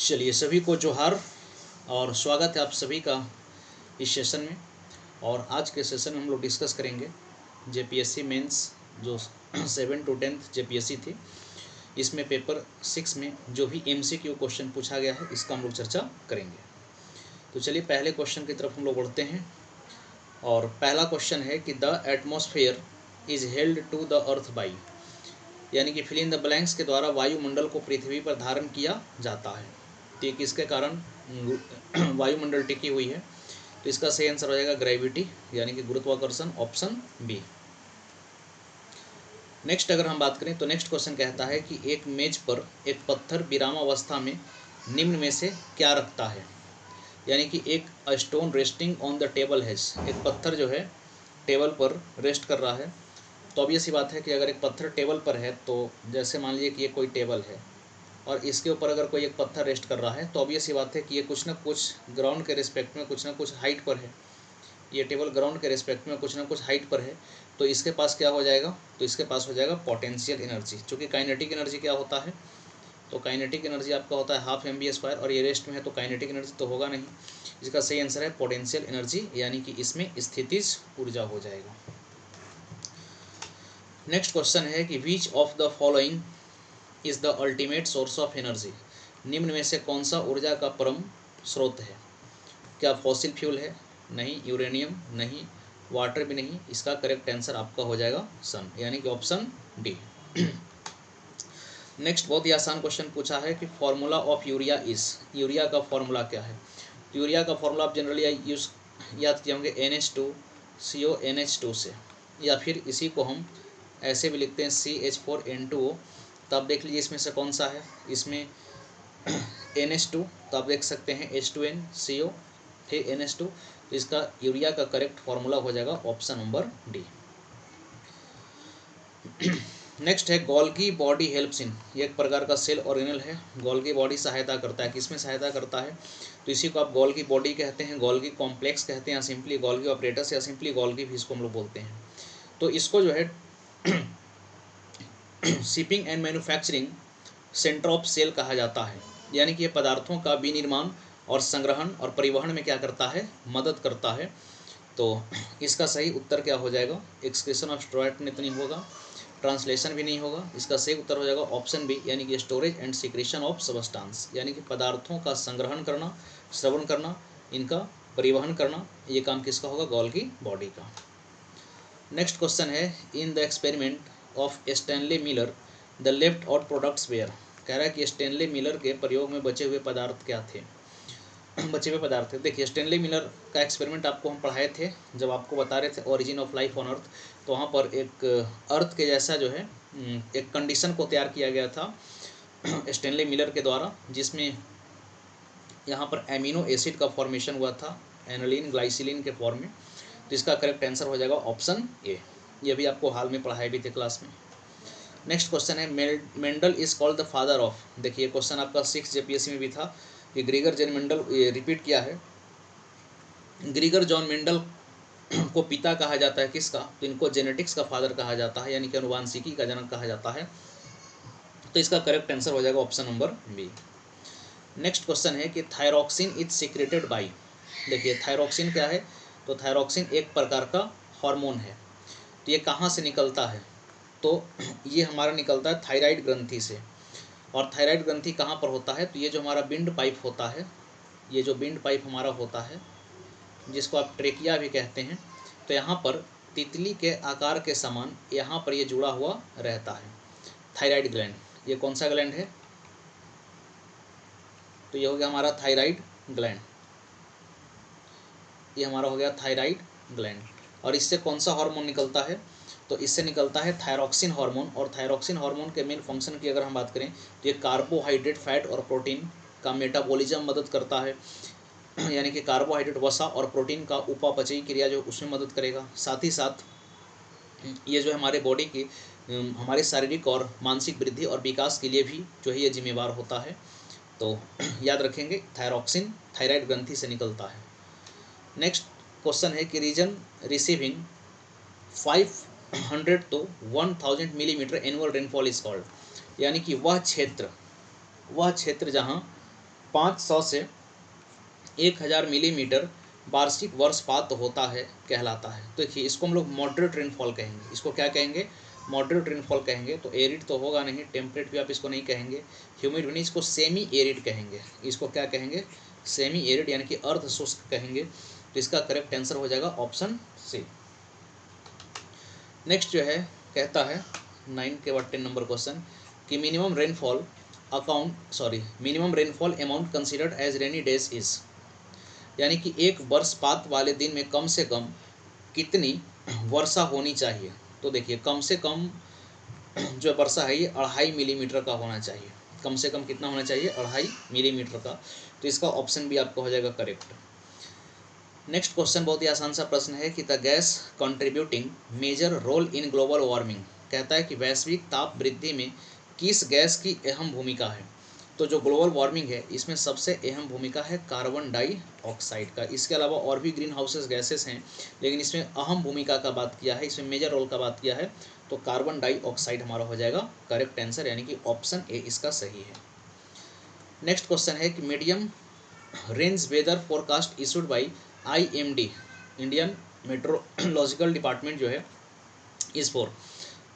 चलिए सभी को जोहार और स्वागत है आप सभी का इस सेशन में। और आज के सेशन में हम लोग डिस्कस करेंगे जेपीएससी मेंस जो 7 to 10 जेपीएससी थी, इसमें पेपर 6 में जो भी एमसीक्यू क्वेश्चन पूछा गया है इसका हम लोग चर्चा करेंगे। तो चलिए पहले क्वेश्चन की तरफ हम लोग बढ़ते हैं। और पहला क्वेश्चन है कि the atmosphere is held to the earth by, यानी कि फिल इन द ब्लैंक्स के द्वारा वायुमंडल को पृथ्वी पर धारण किया जाता है। तो ये किसके कारण वायुमंडल टिकी हुई है? तो इसका सही आंसर हो जाएगा ग्रेविटी, यानी कि गुरुत्वाकर्षण, ऑप्शन बी। नेक्स्ट अगर हम बात करें तो नेक्स्ट क्वेश्चन कहता है कि एक मेज पर एक पत्थर विरामावस्था में निम्न में से क्या रखता है, यानी कि एक stone resting on the table has, एक पत्थर जो है टेबल पर रेस्ट कर रहा है। तो अब ये सी बात है कि अगर एक पत्थर टेबल पर है तो जैसे मान लीजिए कि ये कोई टेबल है और इसके ऊपर अगर कोई एक पत्थर रेस्ट कर रहा है तो अब ये सी बात है कि ये कुछ ना कुछ ग्राउंड के रिस्पेक्ट में कुछ ना कुछ हाइट पर है। ये टेबल ग्राउंड के रिस्पेक्ट में कुछ ना कुछ हाइट पर है, तो इसके पास क्या हो जाएगा? तो इसके पास हो जाएगा पोटेंशियल एनर्जी। चूँकि काइनेटिक एनर्जी क्या होता है? तो काइनेटिक एनर्जी आपका होता है हाफ mv², और ये रेस्ट में है तो काइनेटिक एनर्जी तो होगा नहीं। इसका सही आंसर है पोटेंशियल एनर्जी, यानी कि इसमें स्थितिज ऊर्जा हो जाएगा। नेक्स्ट क्वेश्चन है कि which of the following is the ultimate source of energy, निम्न में से कौन सा ऊर्जा का परम स्रोत है? क्या फॉसिल फ्यूल है? नहीं। यूरेनियम? नहीं। वाटर भी नहीं। इसका करेक्ट आंसर आपका हो जाएगा सन, यानी कि ऑप्शन डी। नेक्स्ट बहुत ही आसान क्वेश्चन पूछा है कि formula of urea is, urea का फॉर्मूला क्या है? तो यूरिया का फॉर्मूला आप जनरली यूज याद किए होंगे NH2CO NH2 से, या फिर इसी को हम ऐसे भी लिखते हैं CH4N2O। तो आप देख लीजिए इसमें से कौन सा है। इसमें NH2, तो आप देख सकते हैं H2NCO फिर NH2, तो इसका यूरिया का करेक्ट फॉर्मूला हो जाएगा ऑप्शन नंबर डी। नेक्स्ट है गोल्गी बॉडी हेल्प्स इन, ये एक प्रकार का सेल ऑर्गेनल है। गोल्गी बॉडी सहायता करता है, किसमें सहायता करता है? तो इसी को आप गोल्गी बॉडी कहते हैं, गोल्गी कॉम्प्लेक्स कहते हैं, या सिंपली गोल्गी ऑपरेटस, या सिंपली गोल्गी भी इसको हम लोग बोलते हैं। तो इसको जो है shipping and manufacturing centre of cell कहा जाता है, यानी कि ये पदार्थों का विनिर्माण और संग्रहण और परिवहन में क्या करता है? मदद करता है। तो इसका सही उत्तर क्या हो जाएगा? एक्सक्रीशन ऑफ स्टेरॉइड नहीं होगा, ट्रांसलेशन भी नहीं होगा। इसका सही उत्तर हो जाएगा ऑप्शन बी, यानी कि storage and secretion of substance, यानी कि पदार्थों का संग्रहण करना, श्रवण करना, इनका परिवहन करना, ये काम किसका होगा? गोल्गी बॉडी का। नेक्स्ट क्वेश्चन है in the experiment of Stanley Miller the left out products were, कह रहा है कि स्टैनली मिलर के प्रयोग में बचे हुए पदार्थ क्या थे? बचे हुए पदार्थ थे। देखिए स्टैनली मिलर का एक्सपेरिमेंट आपको हम पढ़ाए थे जब आपको बता रहे थे origin of life on earth. तो वहाँ पर एक अर्थ के जैसा जो है एक कंडीशन को तैयार किया गया था स्टैनली मिलर के द्वारा, जिसमें यहाँ पर एमिनो एसिड का फॉर्मेशन हुआ था एनालिन ग्लाइसिलिन के फॉर्म में। तो इसका करेक्ट आंसर हो जाएगा ऑप्शन ए। ये भी आपको हाल में पढ़ाए भी थे क्लास में। नेक्स्ट क्वेश्चन है Mendel is called the father of, देखिए क्वेश्चन आपका 6 जेपीएससी में भी था कि ग्रीगर जॉन मेंडल, रिपीट किया है, ग्रीगर जॉन मेंडल को पिता कहा जाता है किसका? तो इनको जेनेटिक्स का फादर कहा जाता है, यानी कि अनुवांशिकी का जनक कहा जाता है। तो इसका करेक्ट आंसर हो जाएगा option number B. Next question है कि थायरॉक्सिन इज सीक्रेटेड बाई, देखिए थायरॉक्सिन क्या है? तो थायरॉक्सिन एक प्रकार का हार्मोन है। तो ये कहाँ से निकलता है? तो ये हमारा निकलता है थायराइड ग्रंथि से। और थायराइड ग्रंथि कहाँ पर होता है? तो ये जो हमारा विंड पाइप होता है, ये जो विंड पाइप हमारा होता है जिसको आप ट्रेकिया भी कहते हैं, तो यहाँ पर तितली के आकार के समान यहाँ पर ये जुड़ा हुआ रहता है थायराइड ग्लैंड। ये कौन सा ग्लैंड है? तो ये हो गया हमारा थायराइड ग्लैंड, ये हमारा हो गया थायराइड ग्लैंड। और इससे कौन सा हार्मोन निकलता है? तो इससे निकलता है थायरॉक्सिन हार्मोन। और थायरॉक्सिन हार्मोन के मेन फंक्शन की अगर हम बात करें तो ये कार्बोहाइड्रेट, फैट और प्रोटीन का मेटाबॉलिज्म मदद करता है, यानी कि कार्बोहाइड्रेट, वसा और प्रोटीन का उपापचयी क्रिया जो उसमें मदद करेगा। साथ ही साथ ये जो हमारे बॉडी की हमारे शारीरिक और मानसिक वृद्धि और विकास के लिए भी जो है ये जिम्मेवार होता है। तो याद रखेंगे थायरॉक्सिन थायराइड ग्रंथि से निकलता है। नेक्स्ट क्वेश्चन है कि region receiving 500 to 1000 millimetre annual rainfall is called, यानी कि वह क्षेत्र जहाँ 500 से 1000 मिलीमीटर वार्षिक वर्षपात होता है कहलाता है। तो देखिए इसको हम लोग मॉडरेट रेनफॉल कहेंगे। इसको क्या कहेंगे? मॉडरेट रेनफॉल कहेंगे। तो एरिड तो होगा नहीं, टेम्परेट भी आप इसको नहीं कहेंगे। ह्यूमिड भी नहीं, इसको सेमी एरिड कहेंगे। इसको क्या कहेंगे? सेमी एरिड यानी कि अर्ध शुष्क कहेंगे। तो इसका करेक्ट आंसर हो जाएगा ऑप्शन सी। नेक्स्ट जो है कहता है 9 के बाद 10 नंबर क्वेश्चन कि minimum rainfall amount considered as rainy days is, यानी कि एक वर्षपात वाले दिन में कम से कम कितनी वर्षा होनी चाहिए। तो देखिए कम से कम जो वर्षा है ये 2.5 मिलीमीटर का होना चाहिए। कम से कम कितना होना चाहिए? 2.5 मिलीमीटर का। तो इसका ऑप्शन भी आपका हो जाएगा करेक्ट। नेक्स्ट क्वेश्चन बहुत ही आसान सा प्रश्न है कि the gas contributing major role in global warming, कहता है कि वैश्विक ताप वृद्धि में किस गैस की अहम भूमिका है। तो जो ग्लोबल वार्मिंग है इसमें सबसे अहम भूमिका है कार्बन डाइऑक्साइड का। इसके अलावा और भी ग्रीन हाउसेस गैसेस हैं, लेकिन इसमें अहम भूमिका का बात किया है, इसमें मेजर रोल का बात किया है, तो कार्बन डाइऑक्साइड हमारा हो जाएगा करेक्ट आंसर, यानी कि ऑप्शन ए इसका सही है। नेक्स्ट क्वेश्चन है कि medium range weather forecast issued by IMD, Indian meteorological department जो है इस फोर,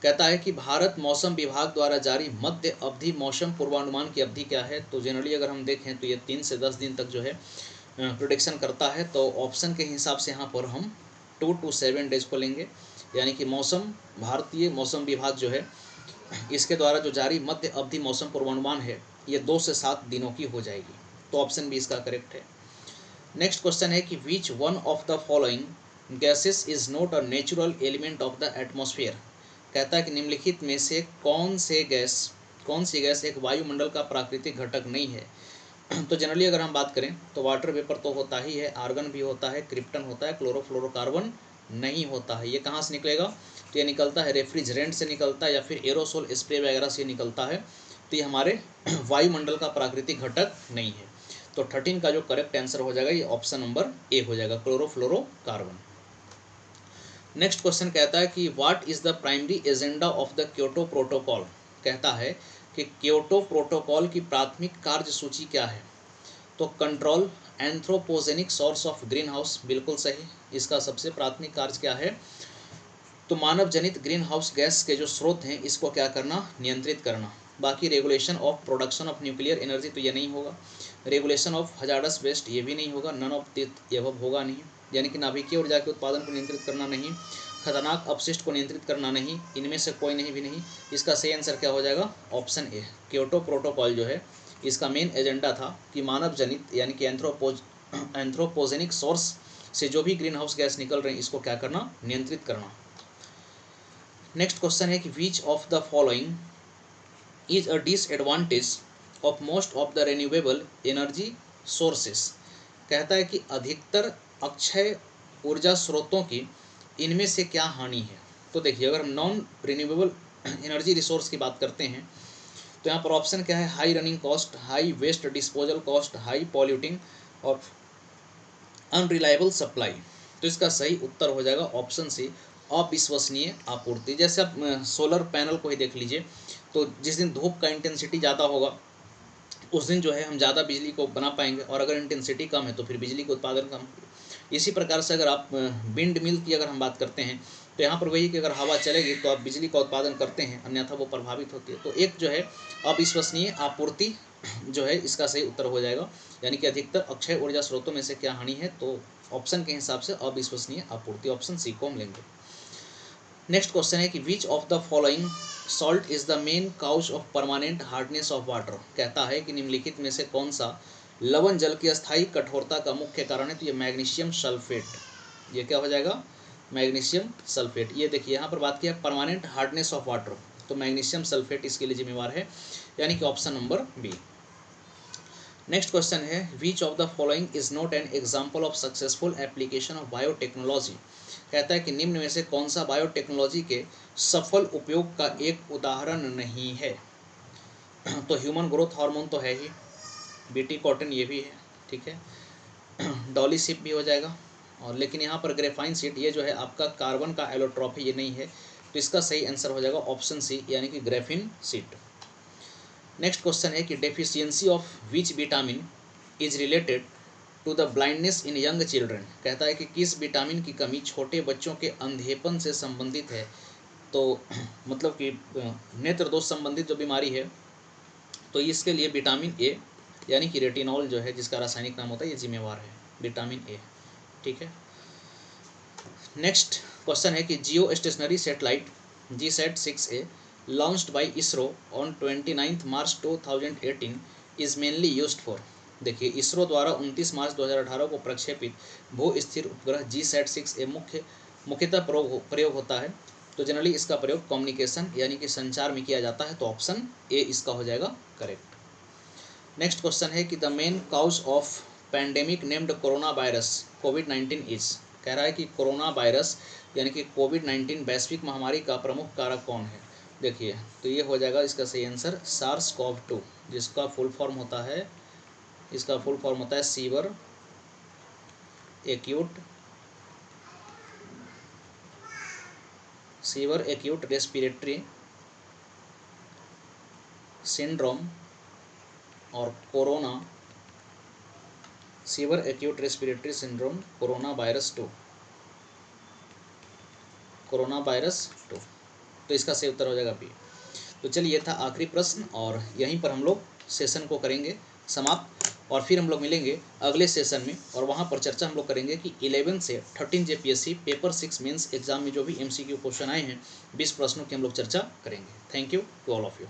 कहता है कि भारत मौसम विभाग द्वारा जारी मध्य अवधि मौसम पूर्वानुमान की अवधि क्या है। तो जनरली अगर हम देखें तो ये 3 से 10 दिन तक जो है प्रोडिक्शन करता है। तो ऑप्शन के हिसाब से यहाँ पर हम 2 to 7 डेज को लेंगे, यानी कि भारतीय मौसम विभाग जो है इसके द्वारा जो जारी मध्य अवधि मौसम पूर्वानुमान है ये 2 से 7 दिनों की हो जाएगी। तो ऑप्शन भी इसका करेक्ट है। नेक्स्ट क्वेश्चन है कि which one of the following gases is not a natural element of the atmosphere, कहता है कि निम्नलिखित में से कौन सी गैस एक वायुमंडल का प्राकृतिक घटक नहीं है। तो जनरली अगर हम बात करें तो वाटर वेपर तो होता ही है, आर्गन भी होता है, क्रिप्टन होता है, क्लोरोफ्लोरोकार्बन नहीं होता है। ये कहाँ से निकलेगा? तो ये निकलता है रेफ्रिजरेंट से निकलता है या फिर एरोसोल स्प्रे वगैरह से निकलता है। तो ये हमारे वायुमंडल का प्राकृतिक घटक नहीं है। तो 13 का जो करेक्ट आंसर हो जाएगा ये ऑप्शन नंबर ए हो जाएगा, क्लोरोफ्लोरोकार्बन। नेक्स्ट क्वेश्चन कहता है कि what is the primary agenda of the Kyoto protocol, कहता है कि क्योटो प्रोटोकॉल की प्राथमिक कार्य सूची क्या है। तो control anthropogenic source of green house, बिल्कुल सही। इसका सबसे प्राथमिक कार्य क्या है? तो मानव जनित ग्रीन हाउस गैस के जो स्रोत हैं इसको क्या करना? नियंत्रित करना। बाकी regulation of production of nuclear energy तो ये नहीं होगा। रेगुलेशन ऑफ हजार्डस वेस्ट ये भी नहीं होगा। नन ऑफ दिस एबव होगा नहीं, यानी कि नाभिकीय ऊर्जा के उत्पादन को नियंत्रित करना नहीं, खतरनाक अपशिष्ट को नियंत्रित करना नहीं, इनमें से कोई नहीं भी नहीं। इसका सही आंसर क्या हो जाएगा? Option A. क्योटो प्रोटोकॉल जो है इसका मेन एजेंडा था कि मानव जनित यानी कि एंथ्रोपोजेनिक सोर्स से जो भी ग्रीन हाउस गैस निकल रहे हैं इसको क्या करना? नियंत्रित करना। नेक्स्ट क्वेश्चन है कि which of the following is a disadvantage of most of the renewable energy sources, कहता है कि अधिकतर अक्षय ऊर्जा स्रोतों की इनमें से क्या हानि है। तो देखिए अगर हम नॉन रिन्यूएबल एनर्जी रिसोर्स की बात करते हैं तो यहाँ पर ऑप्शन क्या है? High running cost, high waist disposal cost, high polluting और अनरिलायबल सप्लाई। तो इसका सही उत्तर हो जाएगा ऑप्शन सी, अविश्वसनीय आपूर्ति। जैसे आप सोलर पैनल को ही देख लीजिए, तो जिस दिन धूप का इंटेंसिटी ज़्यादा होगा उस दिन जो है हम ज़्यादा बिजली को बना पाएंगे, और अगर इंटेंसिटी कम है तो फिर बिजली का उत्पादन कम। इसी प्रकार से अगर आप विंड मिल की अगर हम बात करते हैं तो यहाँ पर वही कि अगर हवा चलेगी तो आप बिजली का उत्पादन करते हैं, अन्यथा वो प्रभावित होती है। तो एक जो है अविश्वसनीय आपूर्ति जो है इसका सही उत्तर हो जाएगा, यानी कि अधिकतर अक्षय ऊर्जा स्रोतों में से क्या हानि है। तो ऑप्शन के हिसाब से अविश्वसनीय आपूर्ति, ऑप्शन सी को हम लेंगे। नेक्स्ट क्वेश्चन है कि which of the following salt is the main cause of permanent hardness of water, कहता है कि निम्नलिखित में से कौन सा लवण जल की अस्थायी कठोरता का मुख्य कारण है। तो ये मैग्नीशियम सल्फेट, ये क्या हो जाएगा? Magnesium sulphate. ये देखिए यहाँ पर बात किया परमानेंट हार्डनेस ऑफ वाटर, तो मैग्नीशियम सल्फेट इसके लिए जिम्मेवार है, यानी कि option number B. Next question है which of the following is not an example of successful application of biotechnology, कहता है कि निम्न में से कौन सा बायोटेक्नोलॉजी के सफल उपयोग का एक उदाहरण नहीं है। तो ह्यूमन ग्रोथ हार्मोन तो है ही, बीटी कॉटन ये भी है, ठीक है, डॉली शिप भी हो जाएगा, और लेकिन यहाँ पर ग्रेफाइन सीड ये जो है आपका कार्बन का एलोट्रॉप है, ये नहीं है। तो इसका सही आंसर हो जाएगा ऑप्शन सी, यानी कि ग्रेफिन सीड। नेक्स्ट क्वेश्चन है कि deficiency of which vitamin is related to the blindness in young children. कहता है कि किस विटामिन की कमी छोटे बच्चों के अंधेपन से संबंधित है। तो मतलब कि नेत्र दोष संबंधित जो बीमारी है तो इसके लिए विटामिन ए यानी कि रेटिनॉल जो है जिसका रासायनिक नाम होता है ये जिम्मेवार है, विटामिन ए। ठीक है। नेक्स्ट क्वेश्चन है कि जियो stationery satellite GSAT-6A launched by ISRO on 29 March 2018 is mainly used for. देखिए इसरो द्वारा 29 मार्च 2018 को प्रक्षेपित भू स्थिर उपग्रह GSAT-6A मुख्यतः प्रयोग होता है। तो जनरली इसका प्रयोग कम्युनिकेशन यानी कि संचार में किया जाता है। तो ऑप्शन ए इसका हो जाएगा करेक्ट। नेक्स्ट क्वेश्चन है कि the main cause of pandemic named corona virus कोविड-19 इज। कह रहा है कि कोरोना वायरस यानी कि कोविड-19 वैश्विक महामारी का प्रमुख कारक कौन है। देखिए तो ये हो जाएगा इसका सही आंसर SARS-CoV-2 जिसका फुल फॉर्म होता है, इसका फुल फॉर्म होता है सीवर एक्यूट रेस्पिरेटरी सिंड्रोम और sewer acute respiratory syndrome corona virus 2। तो इसका सही उत्तर हो जाएगा बी। तो चलिए ये था आखिरी प्रश्न और यहीं पर हम लोग सेशन को करेंगे समाप्त और फिर हम लोग मिलेंगे अगले सेशन में और वहाँ पर चर्चा हम लोग करेंगे कि 11 से 13 JPSC पेपर 6 मेंस एग्जाम में जो भी MCQ क्वेश्चन आए हैं 20 प्रश्नों की हम लोग चर्चा करेंगे। Thank you to all of you.